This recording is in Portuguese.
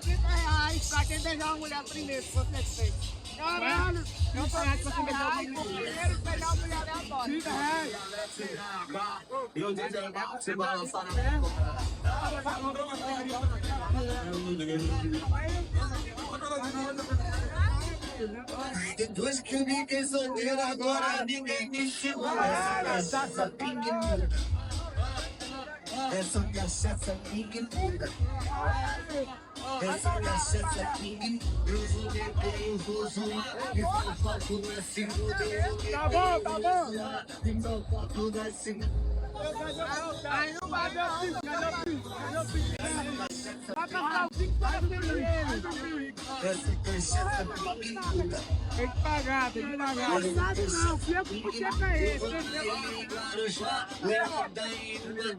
R$30 pra quem beijar uma mulher primeiro, se você fez. Caralho, eu tô R$30 pra quem beijar uma mulher primeiro, beijar uma mulher aleatória. R$30. E o DJ se balançar na minha depois que eu fiquei solteiro, agora ninguém me segura. Essa cachaça ninguém muda. Essa cachaça ninguém eu vou beber, eu vou zoar. E meu foco na segunda, Tá bom. e meu foco na segunda. Aí não vai ver o pico, cadê o pico? Vai passar o pico para o primeiro. Essa cachaça ninguém muda. Tem que pagar. Não sabe não, fui eu que puxei pra ele. Leva daí no meu